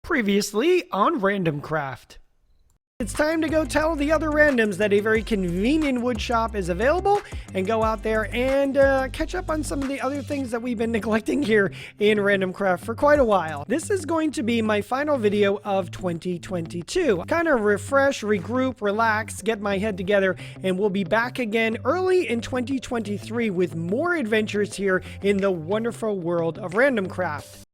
Previously on Randomcraft. It's time to go tell the other randoms that a very convenient wood shop is available and go out there and catch up on some of the other things that we've been neglecting here in Randomcraft for quite a while. This is going to be my final video of 2022. Kind of refresh, regroup, relax, get my head together, and we'll be back again early in 2023 with more adventures here in the wonderful world of Randomcraft.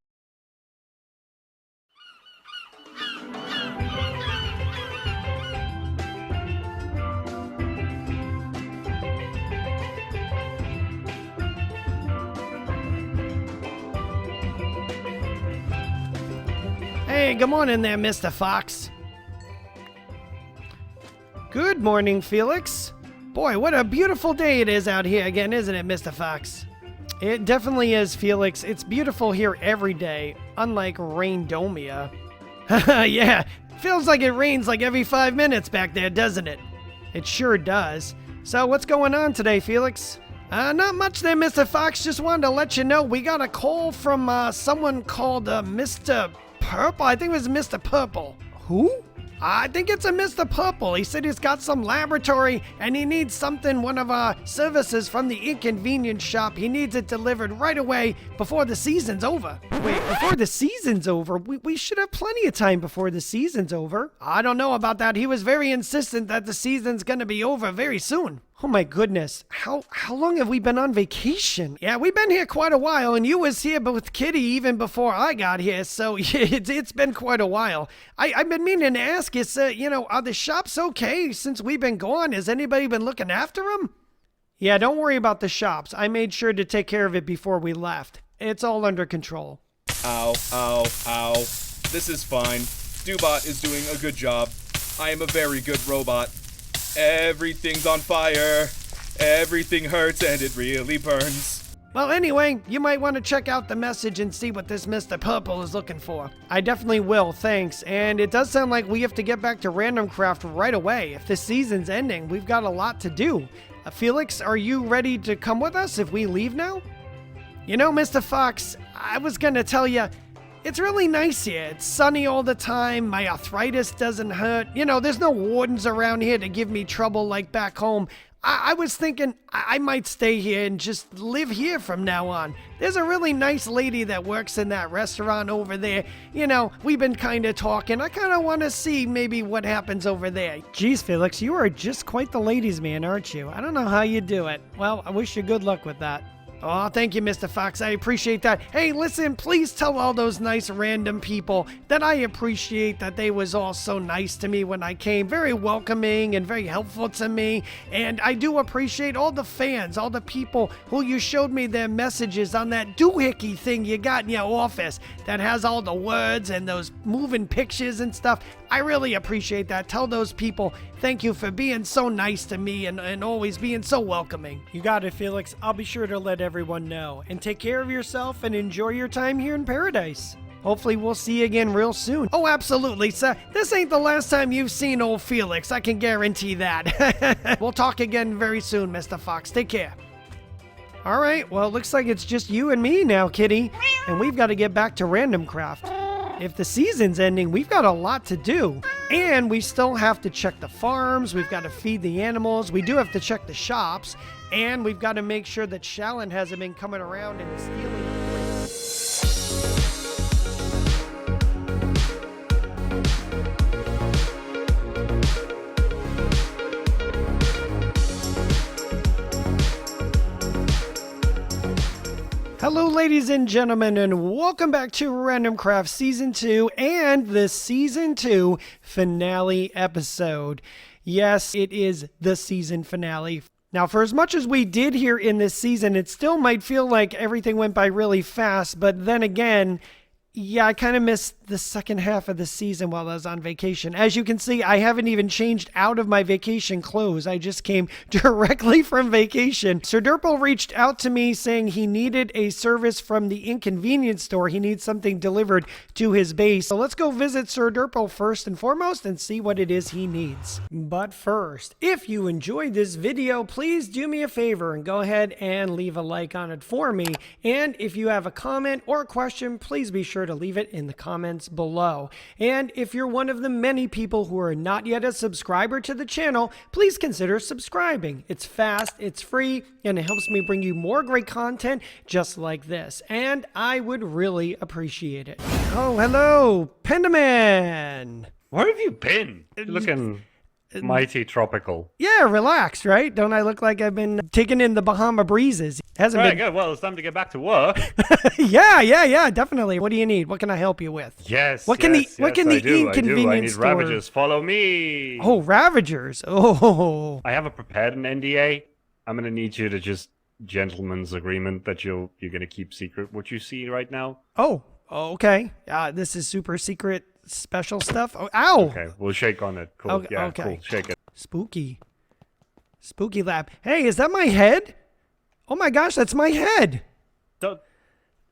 Hey, good morning there, Mr. Fox. Good morning, Felix. Boy, what a beautiful day it is out here again, isn't it, Mr. Fox? It definitely is, Felix. It's beautiful here every day, unlike Raindomia. Yeah, feels like it rains like every 5 minutes back there, doesn't it? It sure does. So what's going on today, Felix? Not much there, Mr. Fox. Just wanted to let you know we got a call from someone called Mr. Purple? I think it was Mr. Purple. Who? I think it's a Mr. Purple. He said he's got some laboratory and he needs something, one of our services from the inconvenience shop. He needs it delivered right away before the season's over. Wait, before the season's over? We should have plenty of time before the season's over. I don't know about that. He was very insistent that the season's gonna be over very soon. Oh my goodness, how long have we been on vacation? Yeah, we've been here quite a while, and you was here with Kitty even before I got here, so it's been quite a while. I've been meaning to ask you, are the shops okay since we've been gone? Has anybody been looking after them? Yeah, don't worry about the shops. I made sure to take care of it before we left. It's all under control. Ow, ow, ow. This is fine. Doobot is doing a good job. I am a very good robot. Everything's on fire. Everything hurts and it really burns. Well, anyway, you might want to check out the message and see what this Mr. Purple is looking for. I definitely will, thanks. And it does sound like we have to get back to Randomcraft right away. If the season's ending, we've got a lot to do. Felix, are you ready to come with us if we leave now? You know, Mr. Fox, I was gonna tell you, it's really nice here. It's sunny all the time. My arthritis doesn't hurt. There's no wardens around here to give me trouble like back home. I was thinking I might stay here and just live here from now on. There's a really nice lady that works in that restaurant over there. We've been kind of talking. I kind of want to see maybe what happens over there. Geez, Felix, you are just quite the ladies' man, aren't you? I don't know how you do it. Well, I wish you good luck with that. Oh, thank you, Mr. Fox. I appreciate that. Hey, listen, please tell all those nice random people that I appreciate that they was all so nice to me when I came. Very welcoming and very helpful to me. And I do appreciate all the fans, all the people who you showed me their messages on that doohickey thing you got in your office that has all the words and those moving pictures and stuff. I really appreciate that. Tell those people thank you for being so nice to me and always being so welcoming. You got it, Felix. I'll be sure to let everyone know. And take care of yourself and enjoy your time here in paradise. Hopefully we'll see you again real soon. Oh, absolutely, sir. This ain't the last time you've seen old Felix. I can guarantee that. We'll talk again very soon, Mr. Fox. Take care. All right, well, it looks like it's just you and me now, Kitty. And we've got to get back to Randomcraft. If the season's ending, we've got a lot to do. And we still have to check the farms. We've got to feed the animals. We do have to check the shops. And we've got to make sure that Shallon hasn't been coming around and stealing. Hello, ladies and gentlemen, and welcome back to Randomcraft Season 2 and the Season 2 finale episode. Yes, it is the season finale. Now, for as much as we did here in this season, it still might feel like everything went by really fast, but then again, yeah, I kind of missed the second half of the season while I was on vacation. As you can see, I haven't even changed out of my vacation clothes. I just came directly from vacation. Sir Derpol reached out to me saying he needed a service from the inconvenience store. He needs something delivered to his base. So let's go visit Sir Derpol first and foremost and see what it is he needs. But first, if you enjoyed this video, please do me a favor and go ahead and leave a like on it for me. And if you have a comment or a question, please be sure to leave it in the comments comments below. And if you're one of the many people who are not yet a subscriber to the channel, please consider subscribing. It's fast, it's free, and it helps me bring you more great content just like this. And I would really appreciate it. Oh, hello, Pendaman! Where have you been? You're looking mighty tropical. Yeah, relaxed, right? Don't I look like I've been taking in the Bahama breezes? Hasn't Right, been... good. Well, it's time to get back to work. Yeah, definitely. What do you need? What can I help you with? Yes, What can yes, the I do. inconvenience I need store... Ravagers. Follow me. Oh, Ravagers. Oh. I haven't prepared an NDA. I'm gonna need you to just gentleman's agreement that you're gonna keep secret what you see right now. Oh, okay. This is super secret special stuff. Oh, ow. Okay, we'll shake on it. Cool. Okay, Yeah, okay. cool. Shake it. Spooky lab. Hey, is that my head? Oh my gosh, that's my head. Don't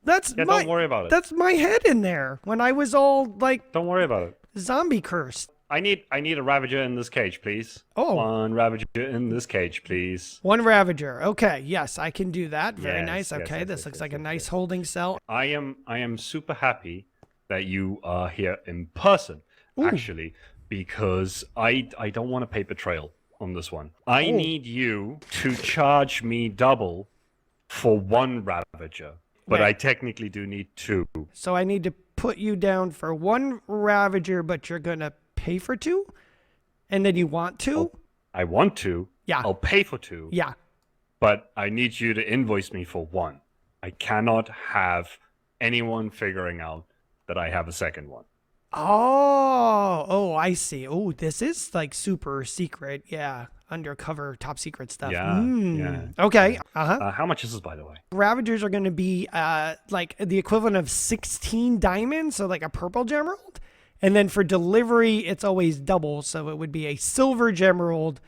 Don't worry about it. That's my head in there when I was all like Don't worry about it. zombie cursed. I need a Ravager in this cage, please. Oh. One Ravager in this cage, please. One Ravager. Okay, yes, I can do that. Very Yes, nice. yes, Okay, yes, this yes, looks yes, like a yes, nice yes. holding cell. I am super happy that you are here in person, Ooh. actually, because I don't want a paper trail on this one. I Oh. need you to charge me double for one Ravager, but Wait. I technically do need two. So I need to put you down for one Ravager, but you're gonna pay for two? And then you want two? I want to. Yeah. I'll pay for two. Yeah. But I need you to invoice me for one. I cannot have anyone figuring out that I have a second one. Oh, I see. Oh, this is like super secret. Yeah. Undercover, top secret stuff. Yeah, yeah. Okay. Uh-huh. How much is this, by the way? Ravagers are going to be like the equivalent of 16 diamonds, so like a purple gemerald. And then for delivery, it's always double, so it would be a silver gemerald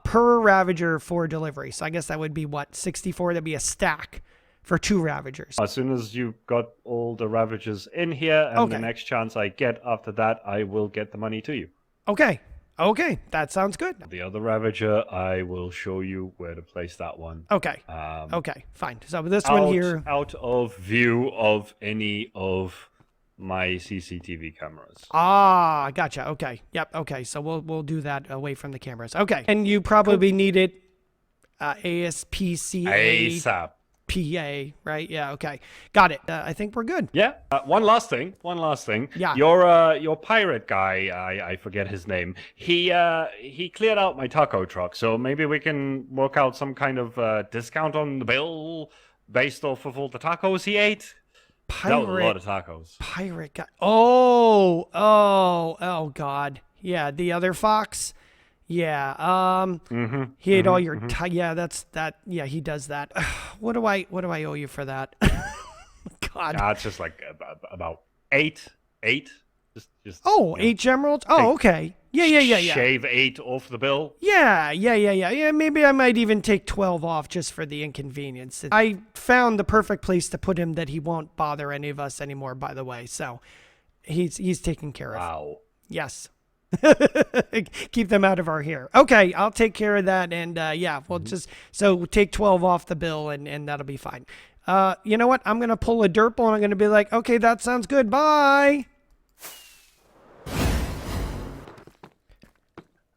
per Ravager for delivery. So I guess that would be what, 64? That'd be a stack for 2 Ravagers. As soon as you got all the Ravagers in here, and Okay. the next chance I get after that, I will get the money to you. Okay, that sounds good. The other Ravager, I will show you where to place that one. Okay, Um, okay, fine. So this one here. out of view of any of my CCTV cameras. Ah, gotcha. Okay, yep. Okay, so we'll do that away from the cameras. Okay, and you probably need it ASPCA. ASAP. PA, right? Yeah, okay. Got it. I think we're good. Yeah. One last thing. Yeah. Your pirate guy, I forget his name. He cleared out my taco truck, so maybe we can work out some kind of discount on the bill based off of all the tacos he ate. That was a lot of tacos. Pirate guy. Oh, God. Yeah, the other fox. Yeah. He ate all your. Yeah, that's that. Yeah, he does that. What do I owe you for that? God. It's just like about eight. Just. Oh, 8 gemeralds. Oh, okay. Yeah. Shave 8 off the bill. Yeah. Maybe I might even take 12 off just for the inconvenience. I found the perfect place to put him that he won't bother any of us anymore, by the way. So he's taken care of. Wow. Yes. Keep them out of our hair. Okay, I'll take care of that. And yeah, we'll just, so take 12 off the bill and that'll be fine. You know what? I'm going to pull a Derpol and I'm going to be like, okay, that sounds good. Bye.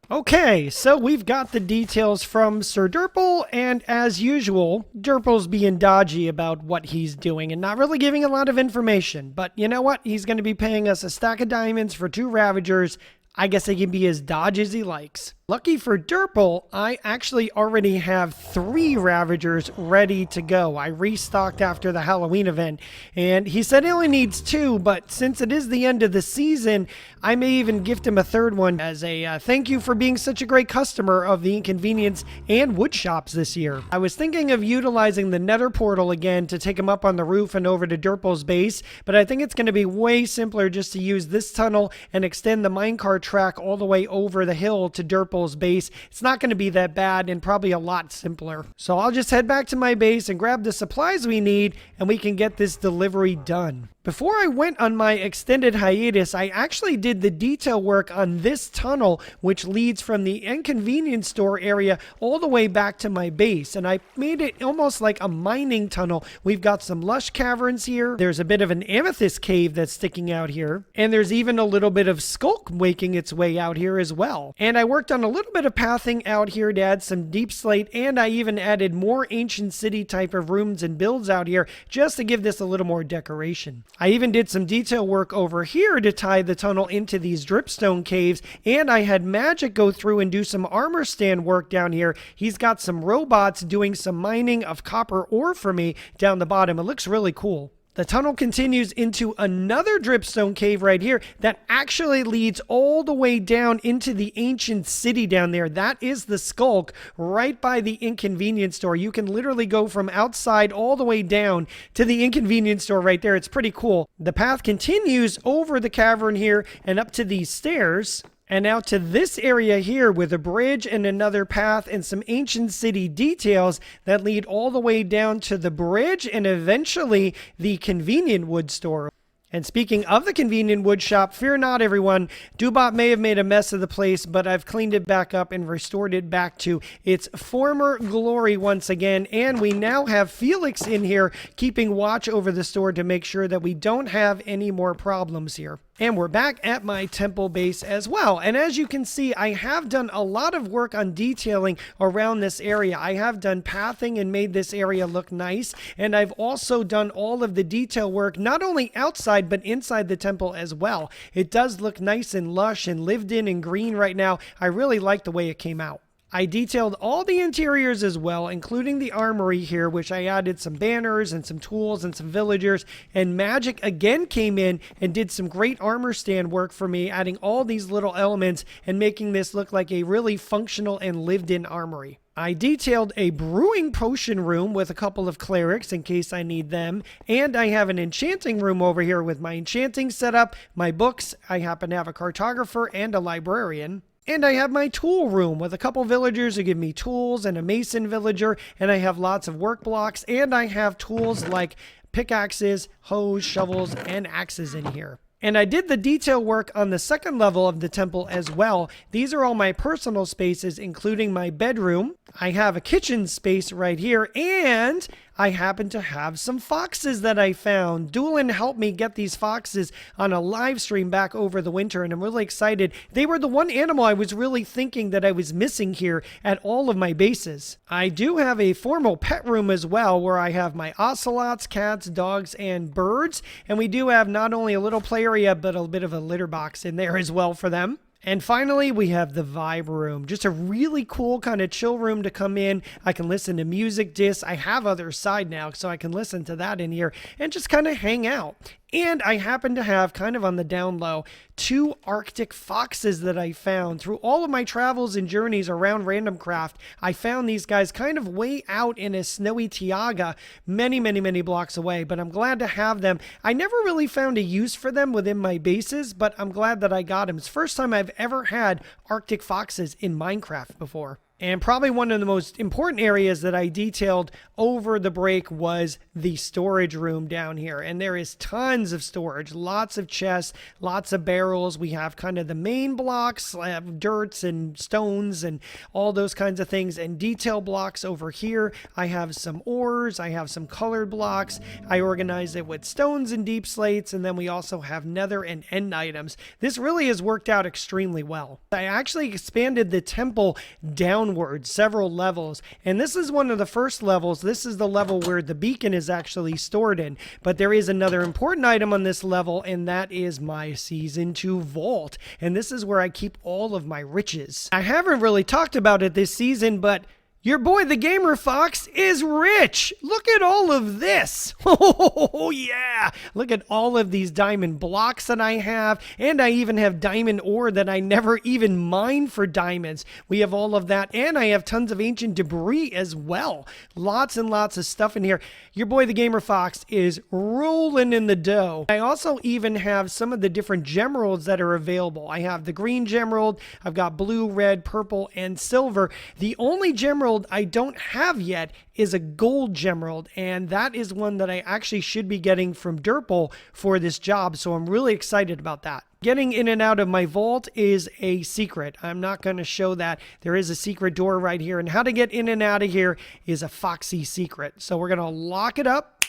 Okay, so we've got the details from Sir Derpol, and as usual, Derpol's being dodgy about what he's doing and not really giving a lot of information. But you know what? He's going to be paying us a stack of diamonds for 2 Ravagers. I guess he can be as dodgy as he likes. Lucky for Derpol, I actually already have 3 Ravagers ready to go. I restocked after the Halloween event, and he said he only needs 2, but since it is the end of the season, I may even gift him a 3rd one as a thank you for being such a great customer of the Inconvenience and Wood Shops this year. I was thinking of utilizing the Nether portal again to take him up on the roof and over to Derpol's base, but I think it's going to be way simpler just to use this tunnel and extend the minecart track all the way over the hill to Derpol's base. It's not going to be that bad and probably a lot simpler. So I'll just head back to my base and grab the supplies we need and we can get this delivery done. Before I went on my extended hiatus, I actually did the detail work on this tunnel, which leads from the inconvenience store area all the way back to my base. And I made it almost like a mining tunnel. We've got some lush caverns here. There's a bit of an amethyst cave that's sticking out here. And there's even a little bit of skulk making its way out here as well. And I worked on a little bit of pathing out here to add some deep slate. And I even added more ancient city type of rooms and builds out here just to give this a little more decoration. I even did some detail work over here to tie the tunnel into these dripstone caves, and I had Magic go through and do some armor stand work down here. He's got some robots doing some mining of copper ore for me down the bottom. It looks really cool. The tunnel continues into another dripstone cave right here that actually leads all the way down into the ancient city down there. That is the Skulk right by the inconvenience store. You can literally go from outside all the way down to the inconvenience store right there. It's pretty cool. The path continues over the cavern here and up to these stairs. And out to this area here with a bridge and another path and some ancient city details that lead all the way down to the bridge and eventually the convenient wood store. And speaking of the convenient wood shop, fear not everyone, Doobot may have made a mess of the place, but I've cleaned it back up and restored it back to its former glory once again. And we now have Felix in here keeping watch over the store to make sure that we don't have any more problems here. And we're back at my temple base as well. And as you can see, I have done a lot of work on detailing around this area. I have done pathing and made this area look nice. And I've also done all of the detail work, not only outside, but inside the temple as well. It does look nice and lush and lived in and green right now. I really like the way it came out. I detailed all the interiors as well, including the armory here, which I added some banners and some tools and some villagers. And Magic again came in and did some great armor stand work for me, adding all these little elements and making this look like a really functional and lived-in armory. I detailed a brewing potion room with a couple of clerics in case I need them. And I have an enchanting room over here with my enchanting setup, my books. I happen to have a cartographer and a librarian. And I have my tool room with a couple villagers who give me tools and a mason villager. And I have lots of work blocks. And I have tools like pickaxes, hoes, shovels, and axes in here. And I did the detail work on the second level of the temple as well. These are all my personal spaces, including my bedroom. I have a kitchen space right here, and I happen to have some foxes that I found. Doolin helped me get these foxes on a live stream back over the winter, and I'm really excited. They were the one animal I was really thinking that I was missing here at all of my bases. I do have a formal pet room as well, where I have my ocelots, cats, dogs, and birds. And we do have not only a little play area, but a bit of a litter box in there as well for them. And finally, we have the vibe room. Just a really cool kind of chill room to come in. I can listen to music discs. I have other side now, so I can listen to that in here and just kind of hang out. And I happen to have, kind of on the down low, 2 Arctic foxes that I found. Through all of my travels and journeys around Randomcraft, I found these guys kind of way out in a snowy taiga, many, many, many blocks away. But I'm glad to have them. I never really found a use for them within my bases, but I'm glad that I got them. It's the first time I've ever had Arctic foxes in Minecraft before. And probably one of the most important areas that I detailed over the break was the storage room down here. And there is tons of storage, lots of chests, lots of barrels. We have kind of the main blocks, dirts and stones and all those kinds of things. And detail blocks over here. I have some ores. I have some colored blocks. I organized it with stones and deep slates. And then we also have nether and end items. This really has worked out extremely well. I actually expanded the temple down several levels, and this is one of the first levels. This is the level where the beacon is actually stored in, but there is another important item on this level, and that is my season 2 vault, and this is where I keep all of my riches. I haven't really talked about it this season, but your boy, the GamerFox, is rich. Look at all of this. Oh, yeah. Look at all of these diamond blocks that I have. And I even have diamond ore that I never even mined for diamonds. We have all of that. And I have tons of ancient debris as well. Lots and lots of stuff in here. Your boy, the GamerFox, is rolling in the dough. I also even have some of the different gemeralds that are available. I have the green gemerald. I've got blue, red, purple, and silver. The only gemerald gemerald I don't have yet is a gold gemerald, and that is one that I actually should be getting from Derpol for this job, so I'm really excited about that. Getting in and out of my vault is a secret. I'm not going to show that. There is a secret door right here, and how to get in and out of here is a foxy secret. So we're going to lock it up,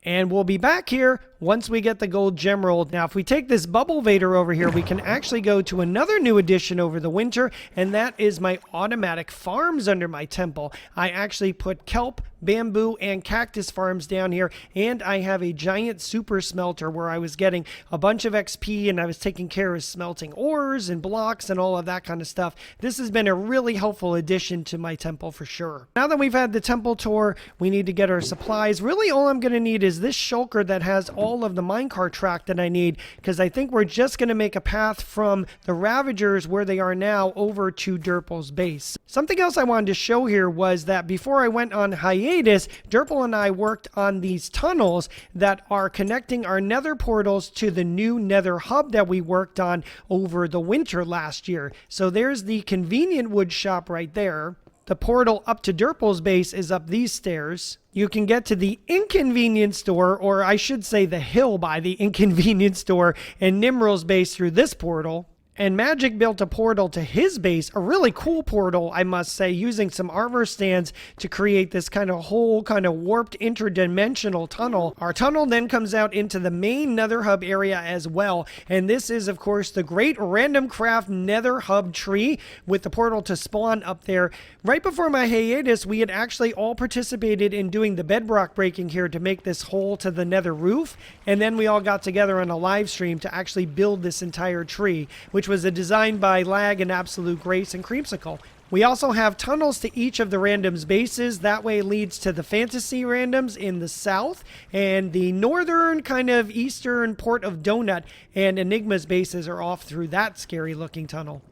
and we'll be back here once we get the gold gemerald. Now, if we take this bubble vader over here, we can actually go to another new addition over the winter, and that is my automatic farms under my temple. I actually put kelp, bamboo, and cactus farms down here, and I have a giant super smelter where I was getting a bunch of XP, and I was taking care of smelting ores and blocks and all of that kind of stuff. This has been a really helpful addition to my temple for sure. Now that we've had the temple tour, we need to get our supplies. Really, all I'm going to need is this shulker that has all of the minecart track that I need, because I think we're just going to make a path from the Ravagers where they are now over to Derpol's base. Something else I wanted to show here was that before I went on hiatus, Derpol and I worked on these tunnels that are connecting our nether portals to the new nether hub that we worked on over the winter last year. So there's the convenient wood shop right there. The portal up to Derpol's base is up these stairs. You can get to the inconvenience store, or I should say the hill by the inconvenience store, and Nimral's base through this portal. And Magic built a portal to his base, a really cool portal, I must say, using some armor stands to create this kind of whole kind of warped interdimensional tunnel. Our tunnel then comes out into the main nether hub area as well. And this is, of course, the great Randomcraft nether hub tree with the portal to spawn up there. Right before my hiatus, we had actually all participated in doing the bedrock breaking here to make this hole to the nether roof. And then we all got together on a live stream to actually build this entire tree, which was a design by Lag and Absolute Grace and Creamsicle. We also have tunnels to each of the randoms bases. That way leads to the fantasy randoms in the south, and the northern kind of eastern port of Donut and Enigma's bases are off through that scary looking tunnel.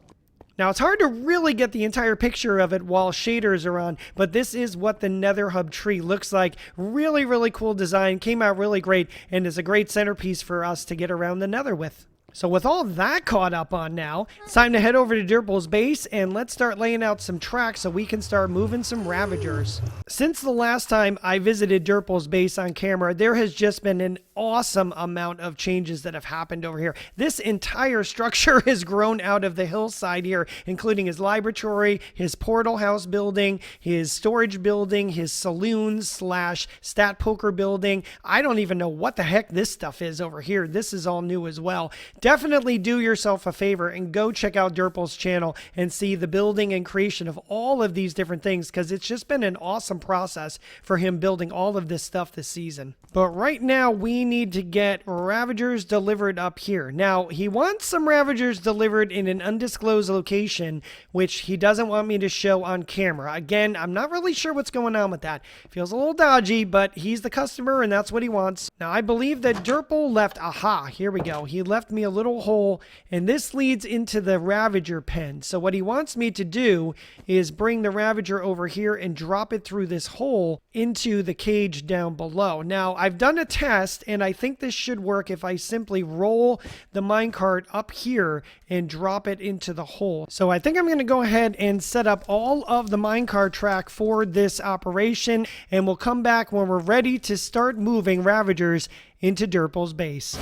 Now, it's hard to really get the entire picture of it while shaders are on, but this is what the nether hub tree looks like. Really, really cool design. Came out really great, and is a great centerpiece for us to get around the nether with. So with all that caught up on now, it's time to head over to Derpol's base and let's start laying out some tracks so we can start moving some Ravagers. Since the last time I visited Derpol's base on camera, there has just been an awesome amount of changes that have happened over here. This entire structure has grown out of the hillside here, including his laboratory, his portal house building, his storage building, his saloon slash stat poker building. I don't even know what the heck this stuff is over here. This is all new as well. Definitely do yourself a favor and go check out Derpol's channel and see the building and creation of all of these different things, because it's just been an awesome process for him building all of this stuff this season. But right now we need to get Ravagers delivered up here. Now, he wants some Ravagers delivered in an undisclosed location, which he doesn't want me to show on camera. Again, I'm not really sure what's going on with that. Feels a little dodgy, but he's the customer and that's what he wants. Now, I believe that Derpol left, aha, here we go. He left me a little hole, and this leads into the Ravager pen. So what he wants me to do is bring the Ravager over here and drop it through this hole into the cage down below. Now, I've done a test, and I think this should work if I simply roll the minecart up here and drop it into the hole. So I think I'm going to go ahead and set up all of the minecart track for this operation, and we'll come back when we're ready to start moving Ravagers into Derpol's base.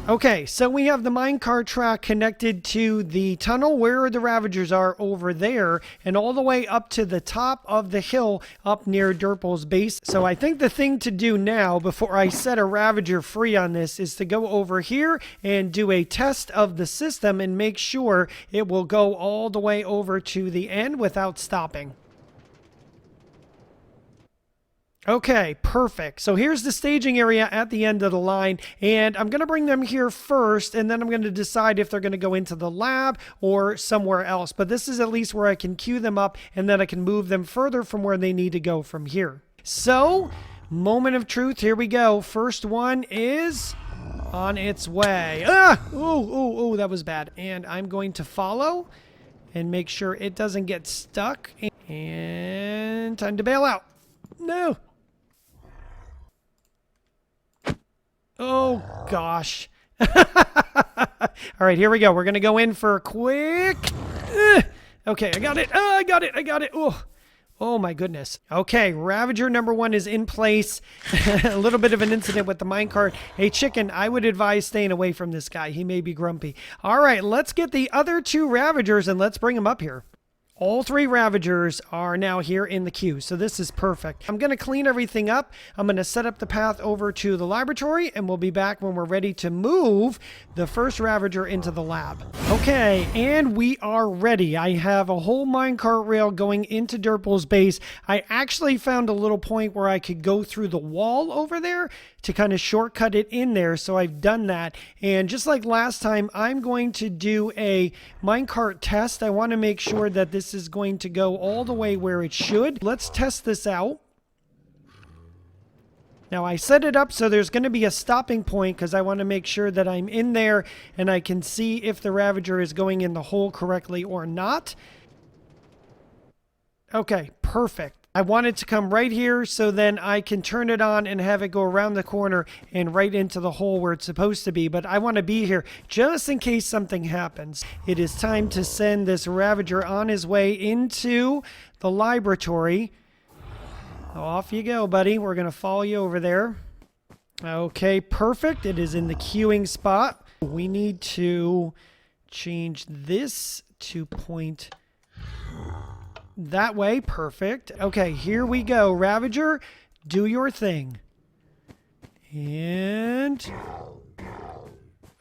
Okay, so we have the minecart track connected to the tunnel where the Ravagers are over there, and all the way up to the top of the hill up near Derpol's base. So I think the thing to do now, before I set a Ravager free on this, is to go over here and do a test of the system and make sure it will go all the way over to the end without stopping. Okay, perfect. So here's the staging area at the end of the line, and I'm going to bring them here first, and then I'm going to decide if they're going to go into the lab or somewhere else. But this is at least where I can queue them up, and then I can move them further from where they need to go from here. So, moment of truth, here we go. First one is on its way. Ah! Oh, that was bad. And I'm going to follow and make sure it doesn't get stuck. And time to bail out. No! Oh, gosh. All right, here we go. We're going to go in for a quick... Okay, I got it. I got it. Oh, Oh my goodness. Okay, Ravager number 1 is in place. A little bit of an incident with the minecart. Hey, Chicken, I would advise staying away from this guy. He may be grumpy. All right, let's get the other 2 Ravagers and let's bring them up here. All 3 Ravagers are now here in the queue, so this is perfect. I'm going to clean everything up. I'm going to set up the path over to the laboratory, and we'll be back when we're ready to move the first Ravager into the lab. Okay, and we are ready. I have a whole minecart rail going into Derpol's base. I actually found a little point where I could go through the wall over there to kind of shortcut it in there, so I've done that. And just like last time, I'm going to do a minecart test. I want to make sure that this is going to go all the way where it should. Let's test this out. Now I set it up so there's going to be a stopping point because I want to make sure that I'm in there and I can see if the Ravager is going in the hole correctly or not. Okay, perfect. I want it to come right here so then I can turn it on and have it go around the corner and right into the hole where it's supposed to be. But I want to be here just in case something happens. It is time to send this Ravager on his way into the laboratory. Off you go, buddy. We're going to follow you over there. Okay, perfect. It is in the queuing spot. We need to change this to point that way. Perfect. Okay, here we go. Ravager, do your thing. And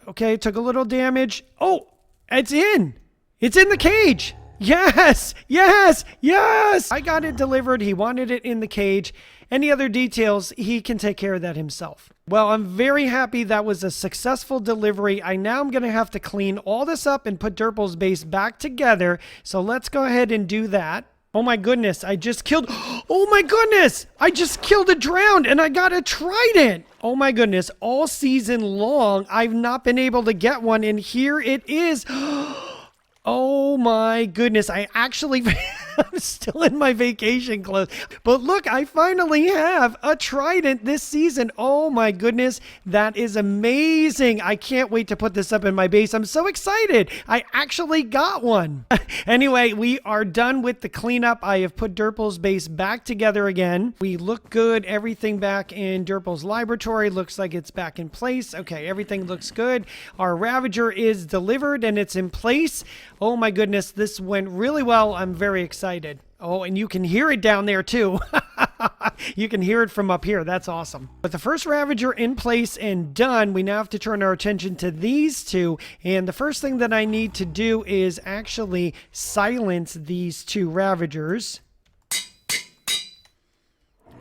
okay, took a little damage. Oh, it's in. It's in the cage. Yes, yes, yes. I got it delivered. He wanted it in the cage. Any other details, he can take care of that himself. Well, I'm very happy that was a successful delivery. Now I'm going to have to clean all this up and put Derpol's base back together. So let's go ahead and do that. Oh my goodness, I just killed... Oh my goodness! I just killed a drowned and I got a trident! Oh my goodness, all season long, I've not been able to get one, and here it is. Oh my goodness, I actually... I'm still in my vacation clothes. But look, I finally have a trident this season. Oh my goodness, that is amazing. I can't wait to put this up in my base. I'm so excited. I actually got one. Anyway, we are done with the cleanup. I have put Derpol's base back together again. We look good. Everything back in Derpol's laboratory looks like it's back in place. Okay, everything looks good. Our Ravager is delivered and it's in place. Oh my goodness, this went really well. I'm very excited. Oh, and you can hear it down there too. You can hear it from up here. That's awesome. With the first Ravager in place and done, we now have to turn our attention to these 2. And the first thing that I need to do is actually silence these 2 Ravagers.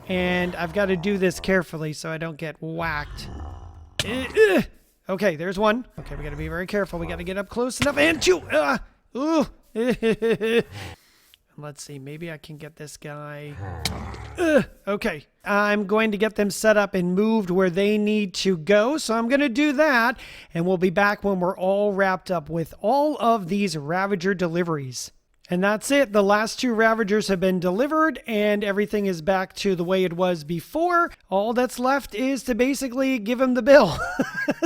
And I've got to do this carefully so I don't get whacked. Okay, there's one. Okay, we got to be very careful. We got to get up close enough. And 2. Ooh. Let's see, maybe I can get this guy. Okay, I'm going to get them set up and moved where they need to go. So I'm going to do that, and we'll be back when we're all wrapped up with all of these Ravager deliveries. And that's it. The last 2 Ravagers have been delivered and everything is back to the way it was before. All that's left is to basically give him the bill.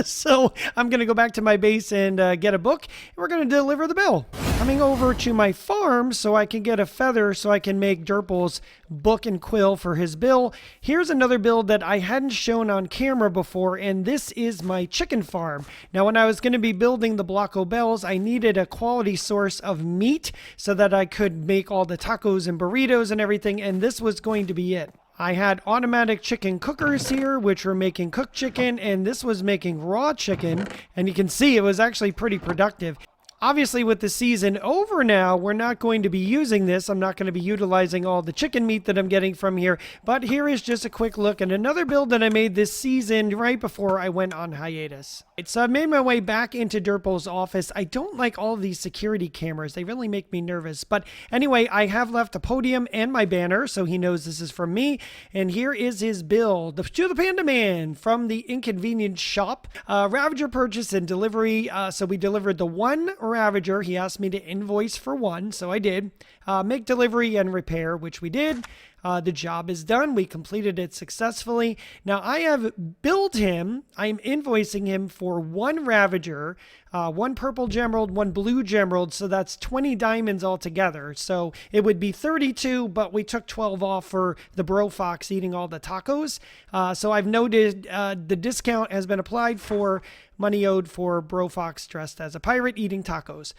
So I'm going to go back to my base and get a book. And we're going to deliver the bill. Coming over to my farm so I can get a feather so I can make Derpol's book and quill for his bill. Here's another build that I hadn't shown on camera before, and this is my chicken farm. Now, when I was going to be building the Blocko Bells, I needed a quality source of meat so that I could make all the tacos and burritos and everything, and this was going to be it. I had automatic chicken cookers here, which were making cooked chicken, and this was making raw chicken, and you can see it was actually pretty productive. Obviously, with the season over now, we're not going to be using this. I'm not going to be utilizing all the chicken meat that I'm getting from here. But here is just a quick look at another build that I made this season right before I went on hiatus. So I made my way back into Derpol's office. I don't like all of these security cameras. They really make me nervous. But anyway, I have left a podium and my banner, so he knows this is from me. And here is his build. To the Panda Man from the Inconvenience Shop. Ravager purchase and delivery. So we delivered the 1 Ravager. He asked me to invoice for 1, so I did. Make delivery and repair, which we did. The job is done. We completed it successfully. Now I have billed him. I'm invoicing him for 1 Ravager, 1 purple gemerald, 1 blue gemerald, so that's 20 diamonds altogether. So it would be 32, but we took 12 off for the bro fox eating all the tacos. So I've noted the discount has been applied for money owed for bro fox dressed as a pirate eating tacos.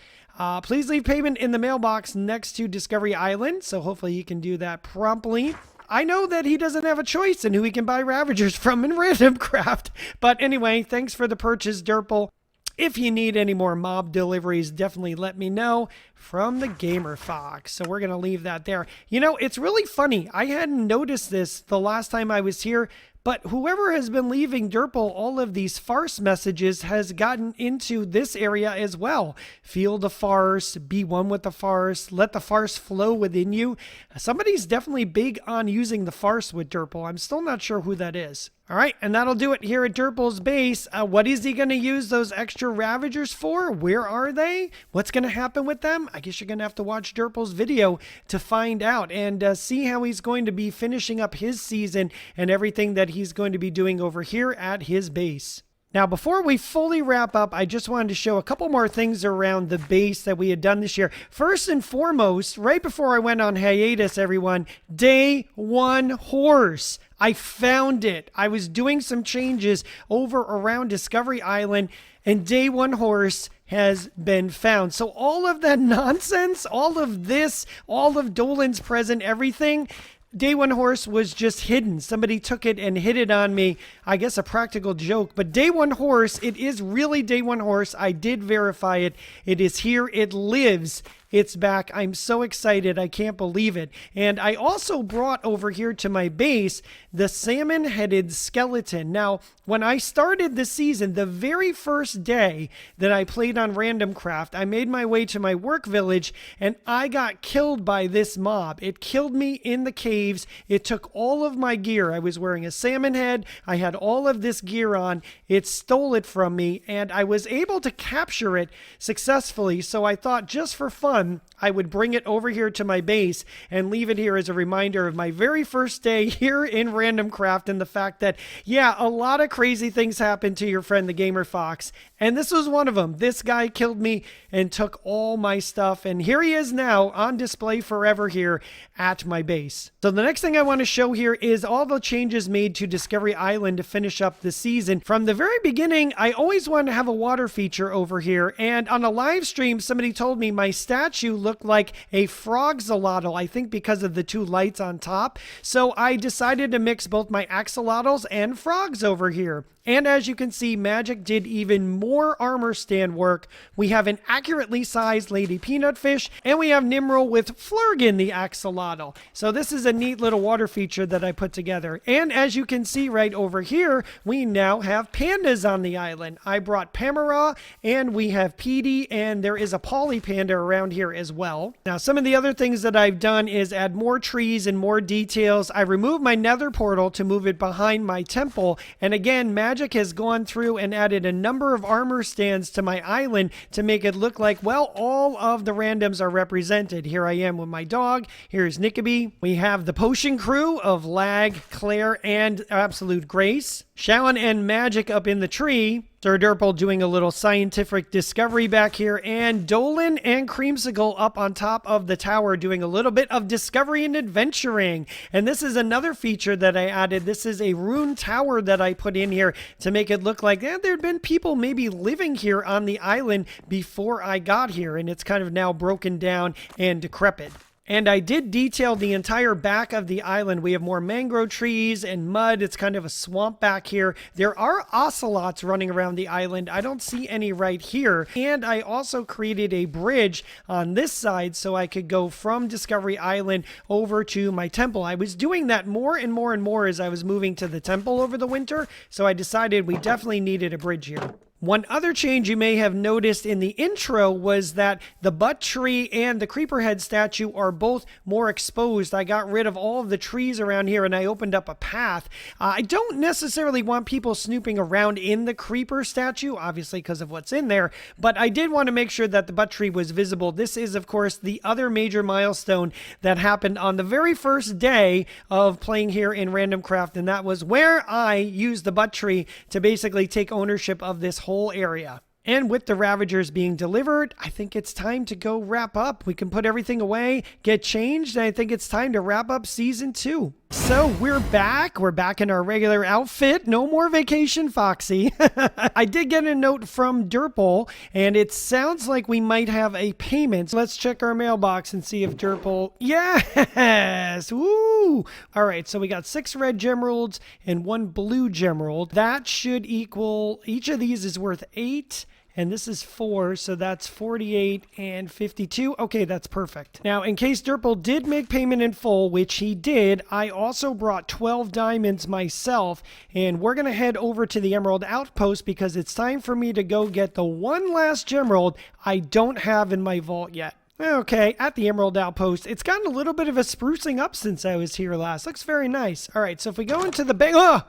Please leave payment in the mailbox next to Discovery Island, so hopefully you can do that promptly. I know that he doesn't have a choice in who he can buy Ravagers from in Randomcraft. But anyway, thanks for the purchase, Derpol. If you need any more mob deliveries, definitely let me know from the GamerFox. So we're going to leave that there. You know, it's really funny. I hadn't noticed this the last time I was here, but whoever has been leaving Derpol all of these farce messages has gotten into this area as well. Feel the farce, be one with the farce, let the farce flow within you. Somebody's definitely big on using the farce with Derpol. I'm still not sure who that is. All right, and that'll do it here at Derpol's base. What is he going to use those extra Ravagers for? Where are they? What's going to happen with them? I guess you're going to have to watch Derpol's video to find out and see how he's going to be finishing up his season and everything that he's going to be doing over here at his base. Now, before we fully wrap up, I just wanted to show a couple more things around the base that we had done this year. First and foremost, right before I went on hiatus, everyone, day 1 horse. I found it. I was doing some changes over around Discovery Island, and day 1 horse has been found. So all of that nonsense, all of this, all of Dolan's present, everything, day 1 horse was just hidden. Somebody took it and hid it on me. I guess a practical joke, but day 1 horse, it is really day 1 horse. I did verify it. It is here. It lives. It's back. I'm so excited. I can't believe it. And I also brought over here to my base the salmon-headed skeleton. Now, when I started the season, the very first day that I played on Randomcraft, I made my way to my work village and I got killed by this mob. It killed me in the caves. It took all of my gear. I was wearing a salmon head. I had all of this gear on. It stole it from me and I was able to capture it successfully. So I thought just for fun, I would bring it over here to my base and leave it here as a reminder of my very first day here in Randomcraft and the fact that, yeah, a lot of crazy things happened to your friend, the GamerFox, and this was one of them. This guy killed me and took all my stuff, and here he is now on display forever here at my base. So the next thing I want to show here is all the changes made to Discovery Island to finish up the season. From the very beginning, I always wanted to have a water feature over here, and on a live stream, somebody told me my statue looked like a frogzolotl, I think because of the 2 lights on top. So I decided to mix both my axolotls and frogs over here. And as you can see, Magic did even more armor stand work. We have an accurately sized Lady Peanut Fish, and we have Nimril with Flurgan the axolotl. So this is a neat little water feature that I put together. And as you can see right over here, we now have pandas on the island. I brought Pamara, and we have Petey, and there is a Poly Panda around here as well. Now, some of the other things that I've done is add more trees and more details. I removed my nether portal to move it behind my temple, and again, Magic has gone through and added a number of armor stands to my island to make it look like, well, all of the randoms are represented. Here I am with my dog. Here's Nickaby. We have the potion crew of Lag, Claire, and Absolute Grace. Shawan and Magic up in the tree. Sir Derpol doing a little scientific discovery back here, and Dolan and Creamsicle up on top of the tower doing a little bit of discovery and adventuring. And this is another feature that I added. This is a rune tower that I put in here to make it look like there'd been people maybe living here on the island before I got here, and it's kind of now broken down and decrepit. And I did detail the entire back of the island. We have more mangrove trees and mud. It's kind of a swamp back here. There are ocelots running around the island. I don't see any right here. And I also created a bridge on this side so I could go from Discovery Island over to my temple. I was doing that more and more and more as I was moving to the temple over the winter. So I decided we definitely needed a bridge here. One other change you may have noticed in the intro was that the butt tree and the creeper head statue are both more exposed. I got rid of all of the trees around here and I opened up a path. I don't necessarily want people snooping around in the creeper statue, obviously because of what's in there, but I did want to make sure that the butt tree was visible. This is, of course, the other major milestone that happened on the very first day of playing here in Randomcraft, and that was where I used the butt tree to basically take ownership of this whole area. And with the Ravagers being delivered, I think it's time to go wrap up. We can put everything away, get changed, and I think it's time to wrap up Season 2. So we're back. We're back in our regular outfit. No more vacation, Foxy. I did get a note from Derpol, and it sounds like we might have a payment. So let's check our mailbox and see if Derpol... Yes! Woo! All right, so we got 6 red gemeralds and 1 blue gemerald. That should equal... Each of these is worth 8. And this is 4, so that's 48 and 52. Okay, that's perfect. Now, in case Derpol did make payment in full, which he did, I also brought 12 diamonds myself, and we're going to head over to the Emerald Outpost because it's time for me to go get the one last gemerald I don't have in my vault yet. Okay, at the Emerald Outpost, it's gotten a little bit of a sprucing up since I was here last. Looks very nice. All right, so if we go into the bank...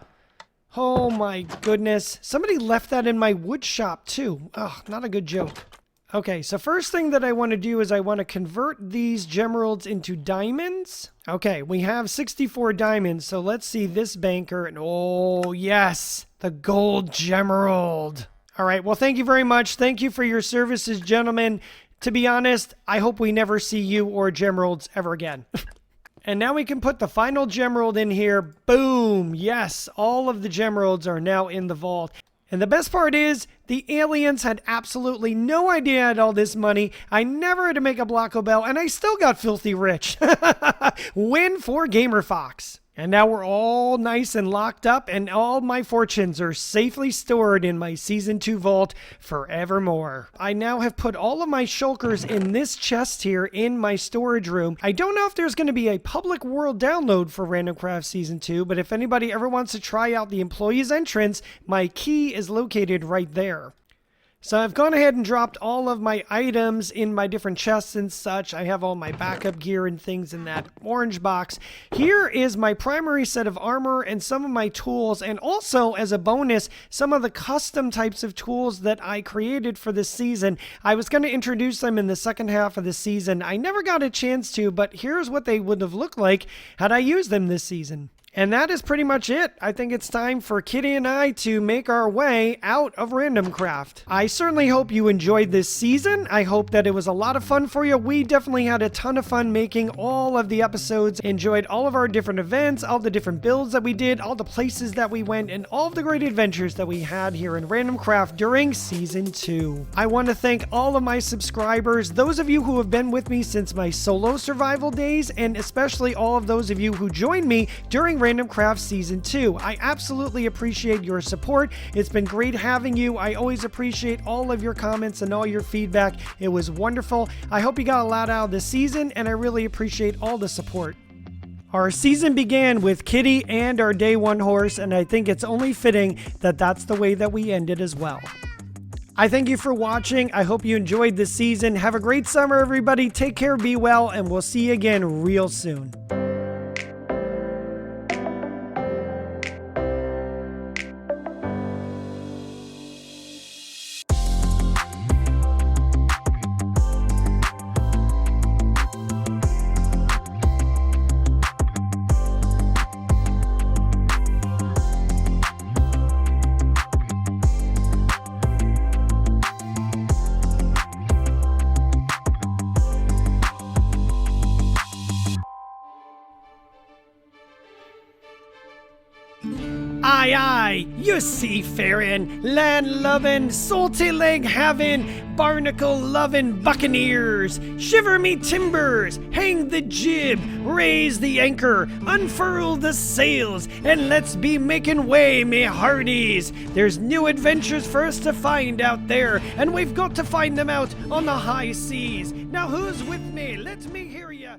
Oh my goodness. Somebody left that in my wood shop too. Oh, not a good joke. Okay, so first thing that I want to do is I want to convert these gemeralds into diamonds. Okay, we have 64 diamonds, so let's see this banker. And oh, yes, the gold gemerald. All right, well, thank you very much. Thank you for your services, gentlemen. To be honest, I hope we never see you or gemeralds ever again. And now we can put the final gemerald in here. Boom! Yes, all of the gemeralds are now in the vault. And the best part is, the aliens had absolutely no idea I had all this money. I never had to make a Blocko Bell, and I still got filthy rich. Win for GamerFox. And now we're all nice and locked up, and all my fortunes are safely stored in my Season 2 vault forevermore. I now have put all of my shulkers in this chest here in my storage room. I don't know if there's going to be a public world download for Randomcraft Season 2, but if anybody ever wants to try out the employee's entrance, my key is located right there. So I've gone ahead and dropped all of my items in my different chests and such. I have all my backup gear and things in that orange box. Here is my primary set of armor and some of my tools, and also as a bonus, some of the custom types of tools that I created for this season. I was going to introduce them in the second half of the season. I never got a chance to, but here's what they would have looked like had I used them this season. And that is pretty much it. I think it's time for Kitty and I to make our way out of Randomcraft. I certainly hope you enjoyed this season. I hope that it was a lot of fun for you. We definitely had a ton of fun making all of the episodes, enjoyed all of our different events, all the different builds that we did, all the places that we went, and all of the great adventures that we had here in Randomcraft during Season 2. I want to thank all of my subscribers, those of you who have been with me since my solo survival days, and especially all of those of you who joined me during Randomcraft Season 2. I absolutely appreciate your support. It's been great having you. I always appreciate all of your comments and all your feedback. It was wonderful. I hope you got a lot out of this season, and I really appreciate all the support. Our season began with Kitty and our day 1 horse, and I think it's only fitting that that's the way that we end it as well. I thank you for watching. I hope you enjoyed this season. Have a great summer, everybody. Take care, be well, and we'll see you again real soon. Aye, aye, you seafaring, land-loving, salty-leg-having, barnacle-loving buccaneers, shiver me timbers, hang the jib, raise the anchor, unfurl the sails, and let's be making way, me hearties. There's new adventures for us to find out there, and we've got to find them out on the high seas. Now who's with me? Let me hear ya.